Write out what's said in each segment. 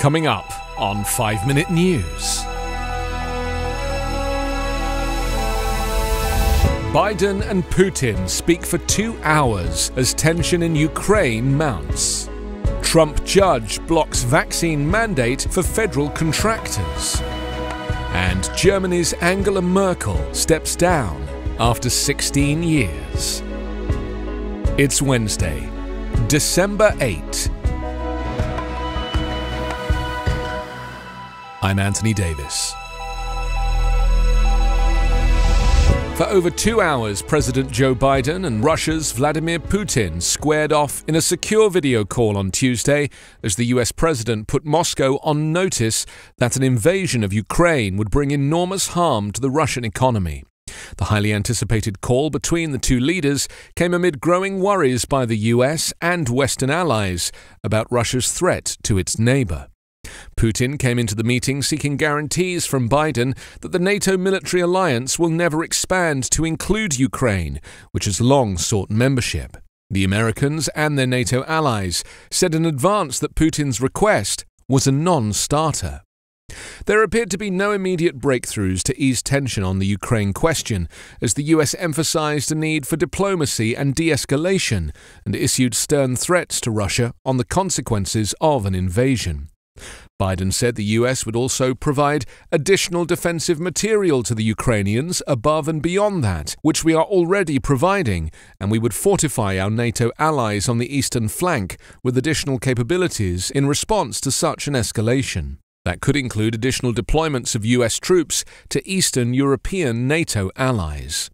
Coming up on 5 Minute News. Biden and Putin speak for 2 hours as tension in Ukraine mounts. Trump judge blocks vaccine mandate for federal contractors. And Germany's Angela Merkel steps down after 16 years. It's Wednesday, December 8. I'm Anthony Davis. For over 2 hours, President Joe Biden and Russia's Vladimir Putin squared off in a secure video call on Tuesday as the US president put Moscow on notice that an invasion of Ukraine would bring enormous harm to the Russian economy. The highly anticipated call between the two leaders came amid growing worries by the US and Western allies about Russia's threat to its neighbor. Putin came into the meeting seeking guarantees from Biden that the NATO military alliance will never expand to include Ukraine, which has long sought membership. The Americans and their NATO allies said in advance that Putin's request was a non-starter. There appeared to be no immediate breakthroughs to ease tension on the Ukraine question, as the US emphasized a need for diplomacy and de-escalation and issued stern threats to Russia on the consequences of an invasion. Biden said the US would also provide additional defensive material to the Ukrainians above and beyond that, which we are already providing, and we would fortify our NATO allies on the eastern flank with additional capabilities in response to such an escalation. That could include additional deployments of US troops to Eastern European NATO allies.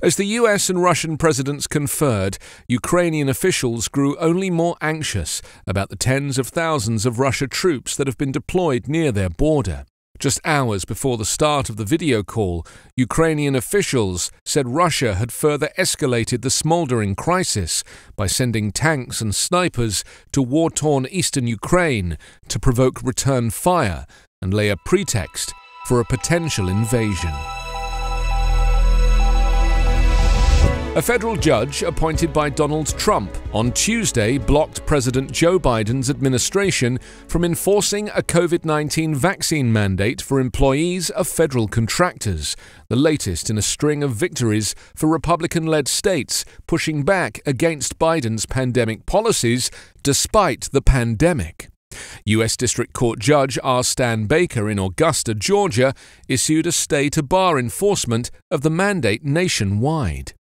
As the US and Russian presidents conferred, Ukrainian officials grew only more anxious about the tens of thousands of Russian troops that have been deployed near their border. Just hours before the start of the video call, Ukrainian officials said Russia had further escalated the smoldering crisis by sending tanks and snipers to war-torn eastern Ukraine to provoke return fire and lay a pretext for a potential invasion. A federal judge appointed by Donald Trump on Tuesday blocked President Joe Biden's administration from enforcing a COVID-19 vaccine mandate for employees of federal contractors, the latest in a string of victories for Republican-led states pushing back against Biden's pandemic policies despite the pandemic. U.S. District Court Judge R. Stan Baker in Augusta, Georgia, issued a stay to bar enforcement of the mandate nationwide.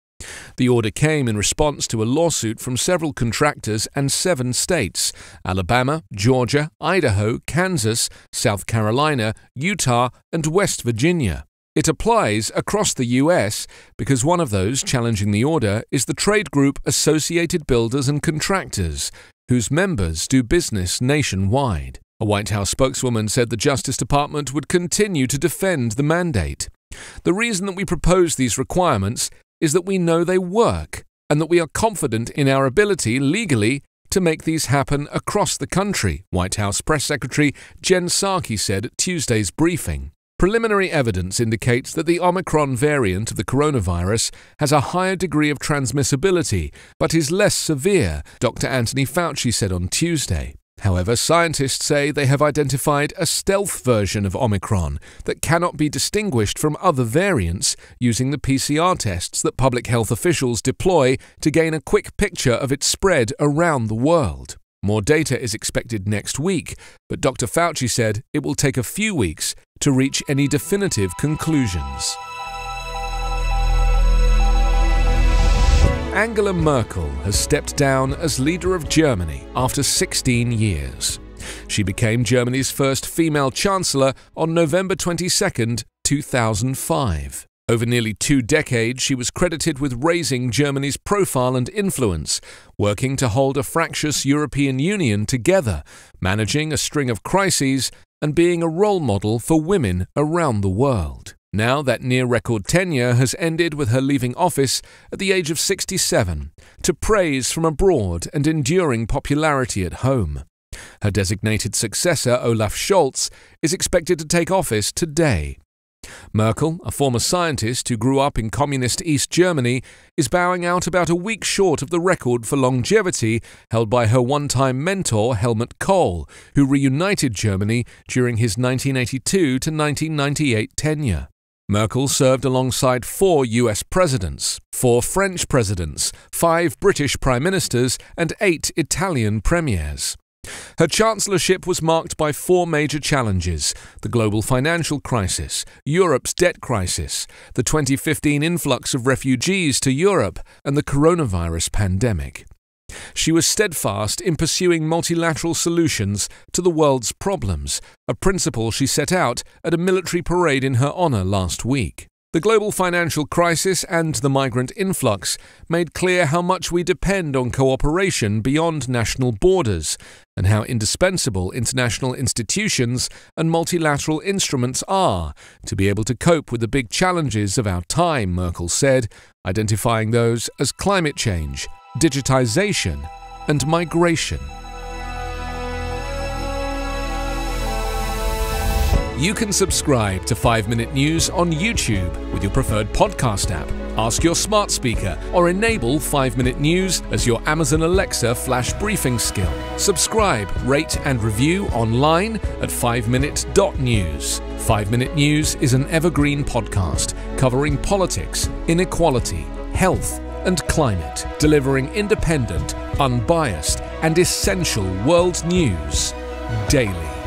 The order came in response to a lawsuit from several contractors and 7 states: Alabama, Georgia, Idaho, Kansas, South Carolina, Utah, and West Virginia. It applies across the U.S. because one of those challenging the order is the trade group Associated Builders and Contractors, whose members do business nationwide. A White House spokeswoman said the Justice Department would continue to defend the mandate. The reason that we propose these requirements is that we know they work and that we are confident in our ability legally to make these happen across the country, White House Press Secretary Jen Psaki said at Tuesday's briefing. Preliminary evidence indicates that the Omicron variant of the coronavirus has a higher degree of transmissibility but is less severe, Dr. Anthony Fauci said on Tuesday. However, scientists say they have identified a stealth version of Omicron that cannot be distinguished from other variants using the PCR tests that public health officials deploy to gain a quick picture of its spread around the world. More data is expected next week, but Dr. Fauci said it will take a few weeks to reach any definitive conclusions. Angela Merkel has stepped down as leader of Germany after 16 years. She became Germany's first female chancellor on November 22, 2005. Over nearly 2 decades, she was credited with raising Germany's profile and influence, working to hold a fractious European Union together, managing a string of crises, and being a role model for women around the world. Now that near-record tenure has ended with her leaving office at the age of 67, to praise from abroad and enduring popularity at home. Her designated successor, Olaf Scholz, is expected to take office today. Merkel, a former scientist who grew up in communist East Germany, is bowing out about a week short of the record for longevity held by her one-time mentor Helmut Kohl, who reunited Germany during his 1982 to 1998 tenure. Merkel served alongside 4 US presidents, 4 French presidents, 5 British prime ministers, and 8 Italian premiers. Her chancellorship was marked by 4 major challenges: the global financial crisis, Europe's debt crisis, the 2015 influx of refugees to Europe, and the coronavirus pandemic. She was steadfast in pursuing multilateral solutions to the world's problems, a principle she set out at a military parade in her honor last week. The global financial crisis and the migrant influx made clear how much we depend on cooperation beyond national borders, and how indispensable international institutions and multilateral instruments are to be able to cope with the big challenges of our time, Merkel said, identifying those as climate change, digitization, and migration. You can subscribe to 5-Minute News on YouTube with your preferred podcast app. Ask your smart speaker or enable 5-Minute News as your Amazon Alexa flash briefing skill. Subscribe, rate and review online at 5minute.news. 5-Minute News is an Evergreen podcast covering politics, inequality, health and climate, delivering independent, unbiased and essential world news daily.